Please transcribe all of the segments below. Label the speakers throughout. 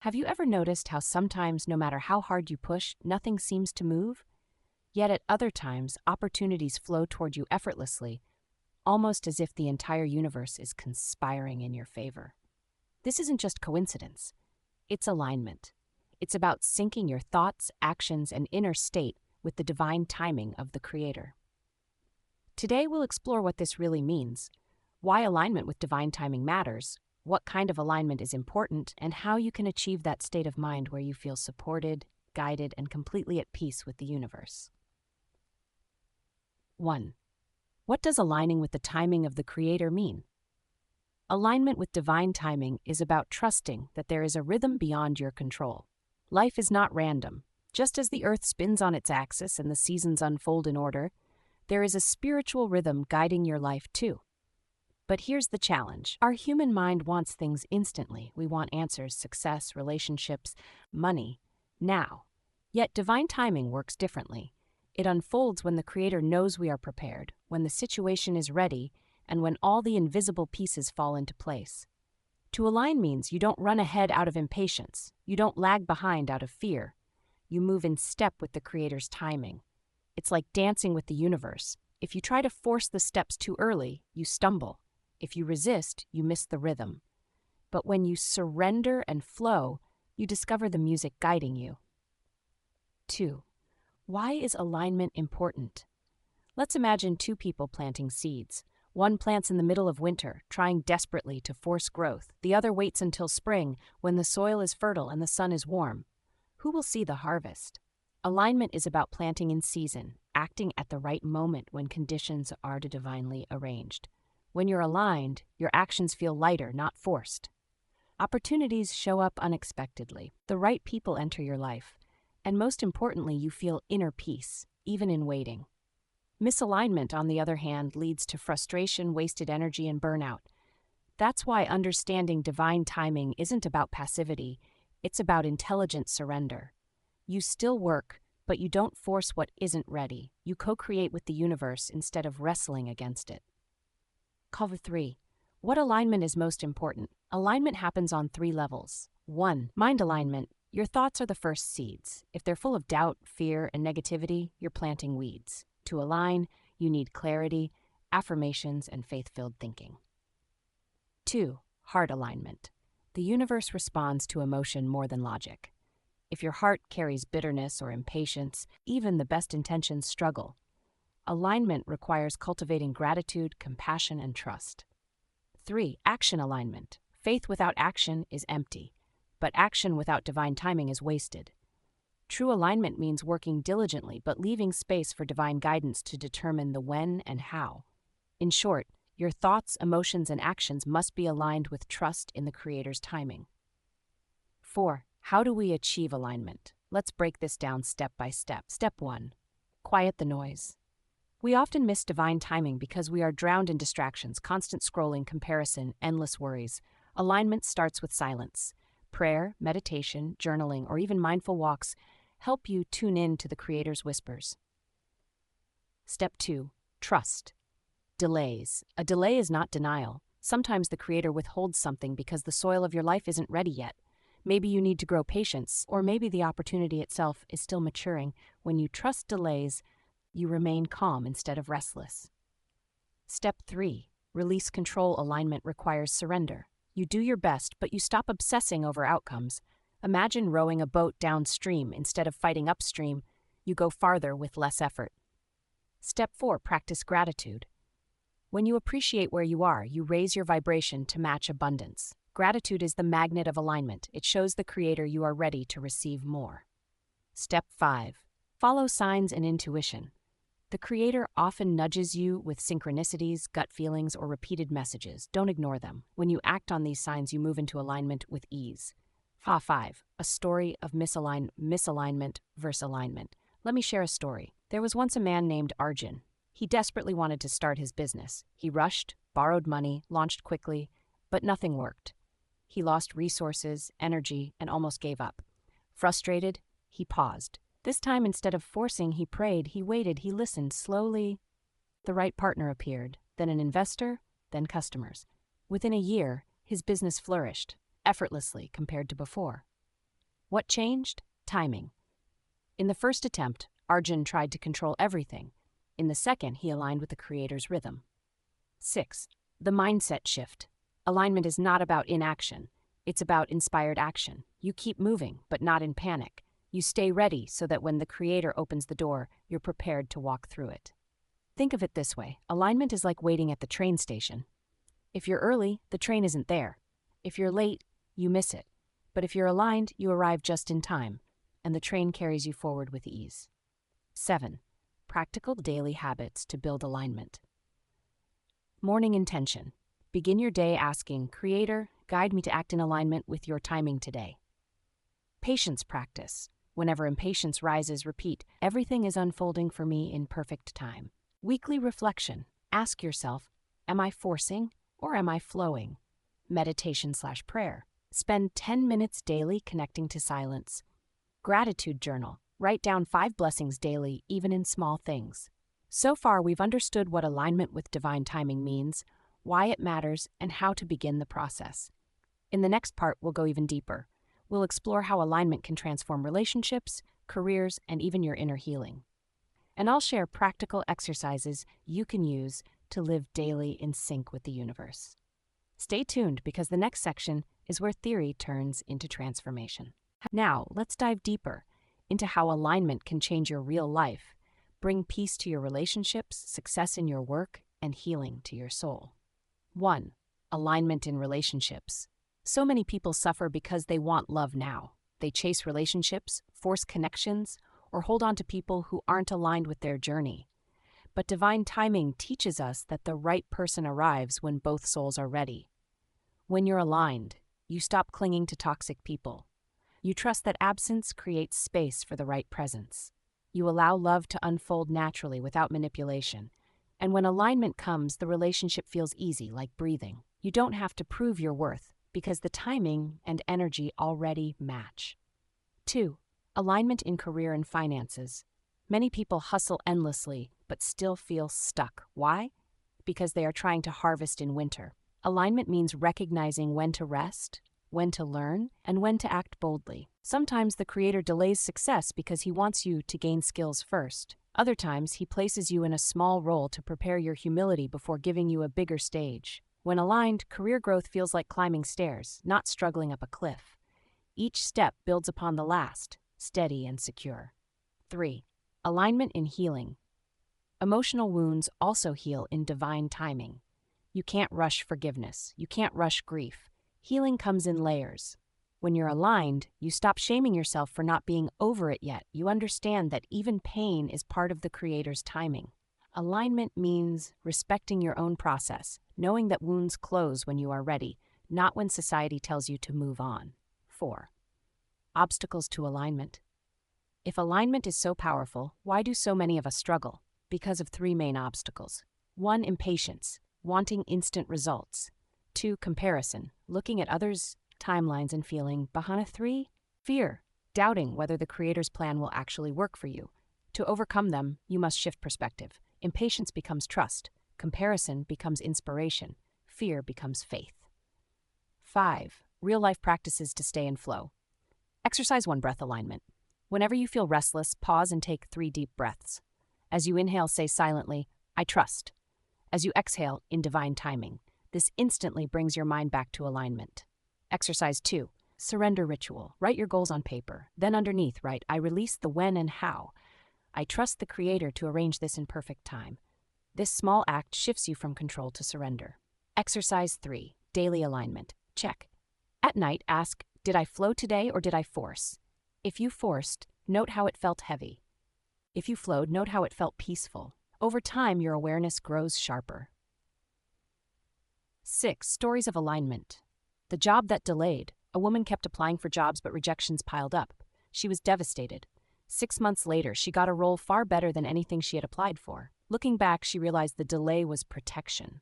Speaker 1: Have you ever noticed how sometimes, no matter how hard you push, nothing seems to move? Yet at other times, opportunities flow toward you effortlessly, almost as if the entire universe is conspiring in your favor. This isn't just coincidence, it's alignment. It's about syncing your thoughts, actions, and inner state with the divine timing of the Creator. Today, we'll explore what this really means, why alignment with divine timing matters, what kind of alignment is important, and how you can achieve that state of mind where you feel supported, guided, and completely at peace with the universe. 1. What does aligning with the timing of the Creator mean? Alignment with divine timing is about trusting that there is a rhythm beyond your control. Life is not random. Just as the earth spins on its axis and the seasons unfold in order, there is a spiritual rhythm guiding your life too. But here's the challenge. Our human mind wants things instantly. We want answers, success, relationships, money, now. Yet divine timing works differently. It unfolds when the Creator knows we are prepared, when the situation is ready, and when all the invisible pieces fall into place. To align means you don't run ahead out of impatience. You don't lag behind out of fear. You move in step with the Creator's timing. It's like dancing with the universe. If you try to force the steps too early, you stumble. If you resist, you miss the rhythm. But when you surrender and flow, you discover the music guiding you. 2. Why is alignment important? Let's imagine two people planting seeds. One plants in the middle of winter, trying desperately to force growth. The other waits until spring, when the soil is fertile and the sun is warm. Who will see the harvest? Alignment is about planting in season, acting at the right moment when conditions are divinely arranged. When you're aligned, your actions feel lighter, not forced. Opportunities show up unexpectedly. The right people enter your life. And most importantly, you feel inner peace, even in waiting. Misalignment, on the other hand, leads to frustration, wasted energy, and burnout. That's why understanding divine timing isn't about passivity, it's about intelligent surrender. You still work, but you don't force what isn't ready. You co-create with the universe instead of wrestling against it. Cover 3. What alignment is most important? Alignment happens on 3 levels. 1. Mind alignment. Your thoughts are the first seeds. If they're full of doubt, fear, and negativity, you're planting weeds. To align, you need clarity, affirmations, and faith-filled thinking. 2. Heart alignment. The universe responds to emotion more than logic. If your heart carries bitterness or impatience, even the best intentions struggle. Alignment requires cultivating gratitude, compassion, and trust. 3. Action alignment. Faith without action is empty, but action without divine timing is wasted. True alignment means working diligently but leaving space for divine guidance to determine the when and how. In short, your thoughts, emotions, and actions must be aligned with trust in the Creator's timing. 4. How do we achieve alignment? Let's break this down step by step. Step 1. Quiet the noise. We often miss divine timing because we are drowned in distractions, constant scrolling, comparison, endless worries. Alignment starts with silence. Prayer, meditation, journaling, or even mindful walks help you tune in to the Creator's whispers. Step 2. Trust. Delays. A delay is not denial. Sometimes the Creator withholds something because the soil of your life isn't ready yet. Maybe you need to grow patience, or maybe the opportunity itself is still maturing. When you trust delays, you remain calm instead of restless. Step 3. Release control. Alignment requires surrender. You do your best, but you stop obsessing over outcomes. Imagine rowing a boat downstream instead of fighting upstream. You go farther with less effort. Step 4. Practice gratitude. When you appreciate where you are, you raise your vibration to match abundance. Gratitude is the magnet of alignment. It shows the Creator you are ready to receive more. Step 5. Follow signs and intuition. The Creator often nudges you with synchronicities, gut feelings, or repeated messages. Don't ignore them. When you act on these signs, you move into alignment with ease. 5. A story of misalignment versus alignment. Let me share a story. There was once a man named Arjun. He desperately wanted to start his business. He rushed, borrowed money, launched quickly, but nothing worked. He lost resources, energy, and almost gave up. Frustrated, he paused. This time, instead of forcing, he prayed, he waited, he listened. Slowly, the right partner appeared, then an investor, then customers. Within a year, his business flourished, effortlessly compared to before. What changed? Timing. In the first attempt, Arjun tried to control everything. In the second, he aligned with the creator's rhythm. 6. The mindset shift. Alignment is not about inaction. It's about inspired action. You keep moving, but not in panic. You stay ready so that when the creator opens the door, you're prepared to walk through it. Think of it this way. Alignment is like waiting at the train station. If you're early, the train isn't there. If you're late, you miss it. But if you're aligned, you arrive just in time, and the train carries you forward with ease. 7. Practical daily habits to build alignment. Morning intention. Begin your day asking, Creator, guide me to act in alignment with your timing today. Patience practice. Whenever impatience rises, repeat, everything is unfolding for me in perfect time. Weekly reflection. Ask yourself, am I forcing or am I flowing? Meditation/prayer. Spend 10 minutes daily connecting to silence. Gratitude journal. Write down 5 blessings daily, even in small things. So far, we've understood what alignment with divine timing means, why it matters, and how to begin the process. In the next part, we'll go even deeper. We'll explore how alignment can transform relationships, careers, and even your inner healing. And I'll share practical exercises you can use to live daily in sync with the universe. Stay tuned because the next section is where theory turns into transformation. Now, let's dive deeper into how alignment can change your real life, bring peace to your relationships, success in your work, and healing to your soul. 1. Alignment in relationships. So many people suffer because they want love now. They chase relationships, force connections, or hold on to people who aren't aligned with their journey. But divine timing teaches us that the right person arrives when both souls are ready. When you're aligned, you stop clinging to toxic people. You trust that absence creates space for the right presence. You allow love to unfold naturally without manipulation. And when alignment comes, the relationship feels easy, like breathing. You don't have to prove your worth because the timing and energy already match. 2. Alignment in career and finances. Many people hustle endlessly but still feel stuck. Why? Because they are trying to harvest in winter. Alignment means recognizing when to rest, when to learn, and when to act boldly. Sometimes the creator delays success because he wants you to gain skills first. Other times, he places you in a small role to prepare your humility before giving you a bigger stage. When aligned, career growth feels like climbing stairs, not struggling up a cliff. Each step builds upon the last, steady and secure. 3. Alignment in healing. Emotional wounds also heal in divine timing. You can't rush forgiveness. You can't rush grief. Healing comes in layers. When you're aligned, you stop shaming yourself for not being over it yet. You understand that even pain is part of the Creator's timing. Alignment means respecting your own process, knowing that wounds close when you are ready, not when society tells you to move on. 4. Obstacles to alignment. If alignment is so powerful, why do so many of us struggle? Because of 3 main obstacles. 1. Impatience, wanting instant results. 2. Comparison, looking at others' timelines and feeling behind. 3. Fear, doubting whether the Creator's plan will actually work for you. To overcome them, you must shift perspective. Impatience becomes trust. Comparison becomes inspiration. Fear becomes faith. 5. Real-life practices to stay in flow. Exercise 1. Breath alignment. Whenever you feel restless, pause and take 3 deep breaths. As you inhale, say silently, I trust. As you exhale, in divine timing. This instantly brings your mind back to alignment. Exercise 2. Surrender ritual. Write your goals on paper. Then underneath, write, I release the when and how. I trust the Creator to arrange this in perfect time. This small act shifts you from control to surrender. Exercise 3. Daily alignment. Check. At night, ask, did I flow today or did I force? If you forced, note how it felt heavy. If you flowed, note how it felt peaceful. Over time, your awareness grows sharper. 6. Stories of alignment. The job that delayed. A woman kept applying for jobs but rejections piled up. She was devastated. 6 months later, she got a role far better than anything she had applied for. Looking back, she realized the delay was protection.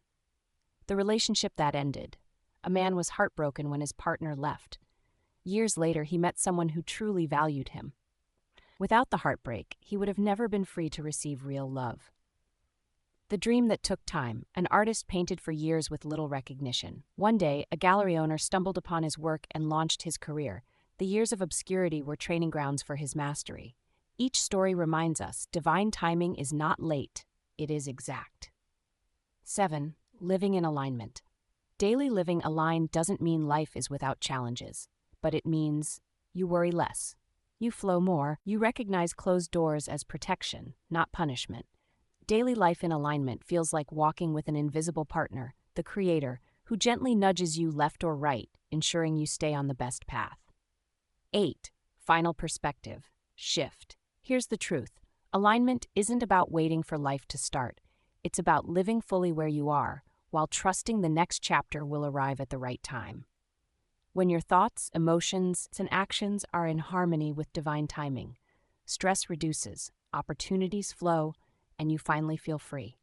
Speaker 1: The relationship that ended. A man was heartbroken when his partner left. Years later, he met someone who truly valued him. Without the heartbreak, he would have never been free to receive real love. The dream that took time. An artist painted for years with little recognition. One day, a gallery owner stumbled upon his work and launched his career. The years of obscurity were training grounds for his mastery. Each story reminds us divine timing is not late, it is exact. 7. Living in alignment. Daily living aligned doesn't mean life is without challenges, but it means you worry less. You flow more, you recognize closed doors as protection, not punishment. Daily life in alignment feels like walking with an invisible partner, the Creator, who gently nudges you left or right, ensuring you stay on the best path. 8. Final perspective. Shift. Here's the truth. Alignment isn't about waiting for life to start. It's about living fully where you are, while trusting the next chapter will arrive at the right time. When your thoughts, emotions, and actions are in harmony with divine timing, stress reduces, opportunities flow, and you finally feel free.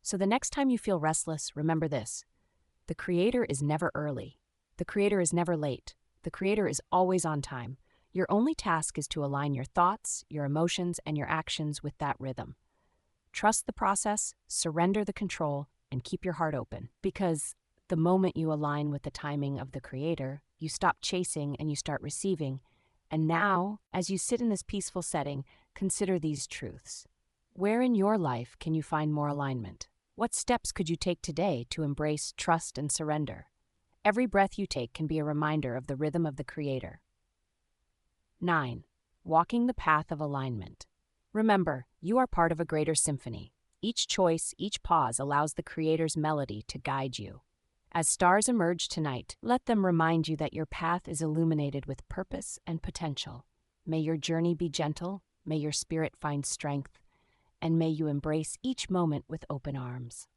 Speaker 1: So the next time you feel restless, remember this. The Creator is never early. The Creator is never late. The Creator is always on time. Your only task is to align your thoughts, your emotions, and your actions with that rhythm. Trust the process, surrender the control, and keep your heart open. Because the moment you align with the timing of the Creator, you stop chasing and you start receiving. And now, as you sit in this peaceful setting, consider these truths. Where in your life can you find more alignment? What steps could you take today to embrace trust and surrender? Every breath you take can be a reminder of the rhythm of the Creator. 9. Walking the path of alignment. Remember, you are part of a greater symphony. Each choice, each pause allows the Creator's melody to guide you. As stars emerge tonight, let them remind you that your path is illuminated with purpose and potential. May your journey be gentle, may your spirit find strength, and may you embrace each moment with open arms.